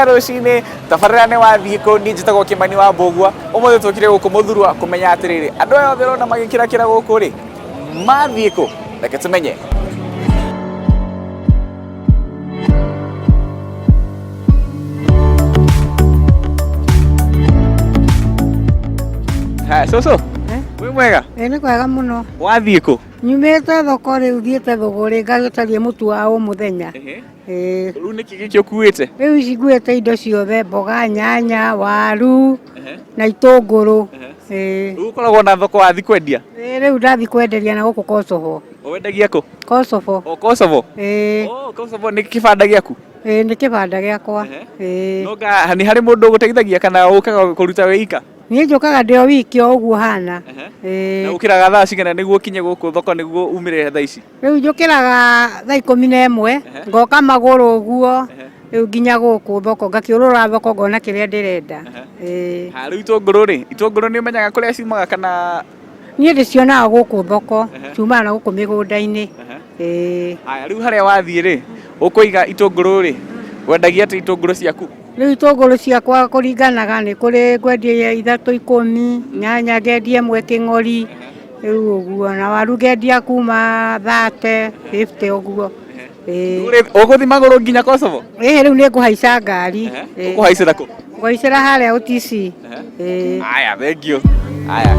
cia rucini tabarĩra nĩ Wathii niĩ njĩtagwo Kimani wa Mbugua ũmũthĩ tũkire gũkũ Mũthurwa kũmenya atĩrĩrĩ andũ aya othe ũrona magĩkĩra gũkũ rĩ mathiĩ kũ reke tũmenye. Cũcũ wĩ mwega? Nĩ kwega mũno. Wathiĩ kũ? Nyumĩte thoko rĩu thiĩte thũgũrĩ ngagĩtaria mũtu wa o mũthenya. Rĩu nĩkĩ gĩkĩ ũkuĩte? Rĩu ici nguĩte indo ciothe, mboga, nyanya, waru na itũngũrũ. Rĩu ũkoragwo na thoko wathiĩ kwendia? Rĩu ndathiĩ kwenderia na gũkũ Kosovo. Wendagia kũ? Kosovo. Kosovo? Kosovo nĩ kĩbanda gĩaku? Nĩ kĩbanda gĩakwa. Nĩ harĩ mũndũ ũgũteithagia kana ũkaga kũruta wĩ ika? Niĩ njũkaga ndĩ o wiki o ũguo hana. Na ũkĩraga thaa cigana nĩguo ũkinye gũkũ thoko nĩguo umĩre thaa ici? Rĩu njũkĩraga thaa 11 ngoka magũrũ ũguo rĩu nginya gũkũ thoko ngakĩũrũra thoko ngona kĩrĩa ndĩrenda. Rĩu itũngũrũ rĩ, itũngũrũ nĩ ũmenyaga kũrĩa ciumaga kana? Niĩ ndĩcionaga gũkũ thoko ciumaga na gũkũ mĩgũnda-inĩ. Rĩu harĩa wathiĩ rĩ ũkũiga itũngũrũ rĩ wendagia atĩ itũngũrũ ciaku? Rĩu itũngũrũ ciakwa kũringanaga nĩ kũrĩ ngwendia 3-10, nyanya ngendia 1 kĩng'ori rĩu ũguo na waru ngendia kuma 30-50 ũguo. Ũgũthiĩ magũrũ nginya Kosovo? Rĩu nĩ ngũhaica ngari. Ũkũhaicĩra kũ? Ngũhaicĩra harĩa OTC. Haya, thank you. Haya.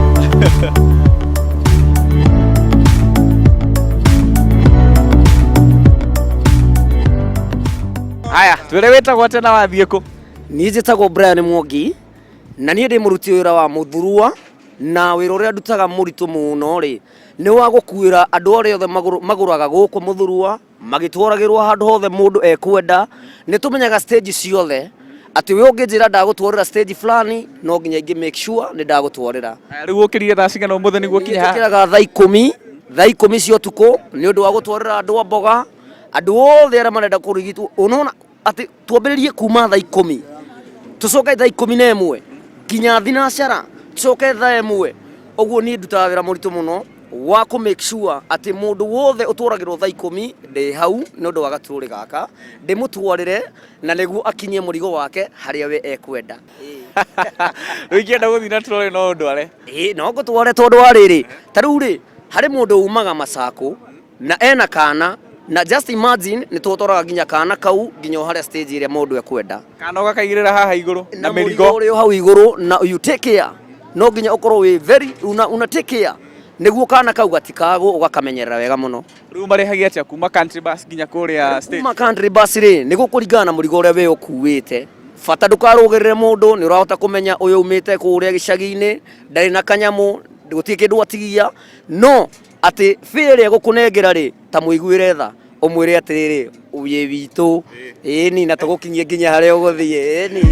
Haya, twĩre wĩtagwo atĩa na wathiĩ kũ? Niĩ njĩtagwo Brian Mwangi na niĩ ndĩ mũruti wĩra wa Mũthurwa na wĩra ũrĩa ndutaga mũritũ mũno rĩ nĩ wa gũkuĩra andũ arĩa othe magũraga gũkũ Mũthurwa magĩtwaragĩrwo handũ hothe mũndũ ekwenda. Nĩ tũmenyaga stage ciothe atĩ we ũngĩnjĩra ndagũtwarĩra stage fulani no nginya ingĩ make sure nĩ ndagũtwarĩra. Rĩu ũkĩrire thaa cigana ũmũthĩ nĩguo kinye haha? Njũkĩraga thaa 10 cia ũtukũ nĩ ũndũ wa gũtwarĩra andũ a mboga andũ othe arĩa marenda kũrigitwo. Unaona atĩ tuambĩrĩrie kuma thaa 10 tũcoke thaa 11 nginya thinacara tũcoke thaa 1 ũguo niĩ ndutaga wĩra mũritũ mũno wa kũ make sure atĩ mũndũ wothe ũtwaragĩrwo thaa 10 ndĩ hau nĩ ũndũ wa gatũrĩ gaka ndĩmũtwarĩre na nĩguo akinyie mũrigo wake harĩa we ekwenda. Rĩu ingĩenda gũthiĩ na troli no ndware? No ngũtware tondũ wa rĩrĩ ta rĩu rĩ harĩ mũndũ umaga Macakũ na ena kana na just imagine nĩ tũtwaraga nginya kana kau nginya harĩa stage ĩrĩa mũndũ ekwenda. Kana ũgakaigĩrĩra haha igũrũ na mĩrigo ũrĩa hau igũrũ na you take care no nginya ũkorwo wĩ very una take care nĩguo kana kau gatikagwo ũgakamenyerera wega mũno. Rĩu marĩhagia atĩa kuma country bus nginya kũrĩa stage? Kuma country bus rĩ nĩ gũkũringana na mũrigo ũrĩa we ũkuĩte. Bata ndũkarũgĩrĩre mũndũ nĩ ũrahota kũmenya ũyũ umĩte kũrĩa gĩcagi-inĩ ndarĩ na kanyamũ gũtirĩ kĩndũ atigia no atĩ fare ĩrĩa gũkũnengera rĩ ta mũiguĩre tha ũmwĩre atĩrĩrĩ ũyĩ witũ ĩni na tũgũkinyie nginya harĩa ũgũthiĩ ĩni.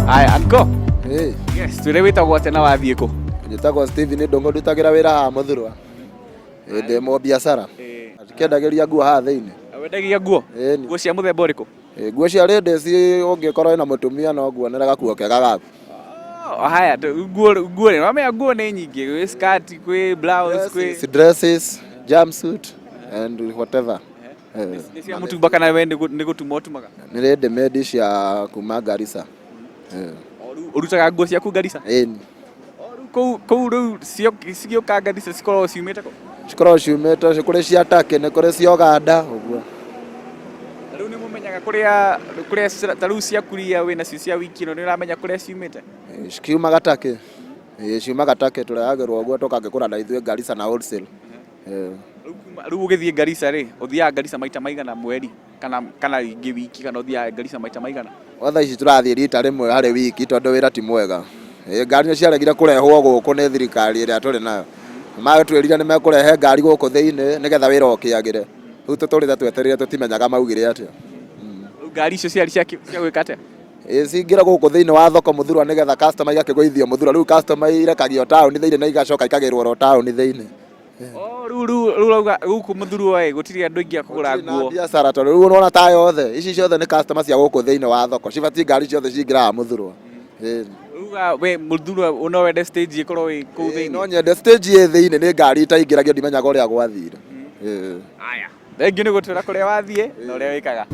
Aya anko. Yes, twĩre wĩtagwo atĩa na wathiĩ kũ? Njĩtagwo Steven Ndongo ndutagĩra wĩra haha Mũthurwa. Ndĩ mo biacara. Akĩendagĩria nguo haha thĩinĩ. Wendagia nguo? Nguo cia mũthemba ũrĩkũ? Nguo cia ladies ũngĩkorwo na mũtumia no nguonera gakuo kega gaku. Haya, nguo nĩ wamenya nguo nĩ nyingĩ, kwĩ skirt, kwĩ blouse, kwĩ dresses, jumpsuit and whatever. Nĩ cia mũtumba kana we nĩ gũtuma ũtumaga? Nĩ ready-made cia kuma Garissa. Ũrutaga nguo ciaku Garissa? Ĩni. Kũu rĩu cigĩũka Garissa cikoragwo ciumĩte kũ? Cikoragwo ciumĩte kũrĩ cia Turkey nĩ kũrĩ cia Uganda ũguo. Rĩu nĩ mũmenyaga kũrĩa ta rĩu cia kuria wĩna cio cia wiki ĩno nĩ ũramenya kũrĩa ciumĩte? Ciumaga Turkey. Ciumaga Turkey tũrehagĩrwo ũguo tũkagĩkũra na ithuĩ Garissa na wholesale. Rĩu ũgĩthiĩ Garissa rĩ ũthiaga Garissa maita maigana mweri kana ingĩ wiki kana ũthiaga Garissa maita maigana? Thaa ici tũrathiĩ rita rĩmwe harĩ wiki tondũ wĩra ti mwega. Ngari nĩ ciaregire kũrehwo gũkũ nĩ thirikari ĩrĩa tũrĩ nayo. Magĩtwĩrire nĩ mekũrehe ngari gũkũ thĩinĩ nĩgetha wĩra ũkĩagĩre. Rĩu tũtũrĩte twetereire tũtimenyaga maugire atĩa. Ngari icio ciarĩ cia gwĩka atĩa? Cingĩra gũkũ thĩinĩ wa thoko Mũthurwa nĩgetha customer igakĩgũithio Mũthurwa. Rĩu customer irekagio taũni thĩinĩ na igacoka ikagĩrwo ro taũni thĩinĩ. Rĩu gũkũ Mũthurwa gũtirĩ andũ aingĩ a kũgũra nguo. Biacara tondũ rĩu ũrona ta yothe ici ciothe nĩ customer cia gũkũ thĩinĩ wa thoko. Cibatiĩ ngari ciothe cingĩraga Mũthurwa. Rĩu Uga we muthurwa uno wende stage ikorwo i kuu thiini. No nyende stage ĩ thĩinĩ nĩ ngari itaingĩragio ndimenyaga ũrĩa gwathire. Aya. Thengiũ nĩ gũtwĩra kũrĩa wathiĩ na ũrĩa wĩkaga.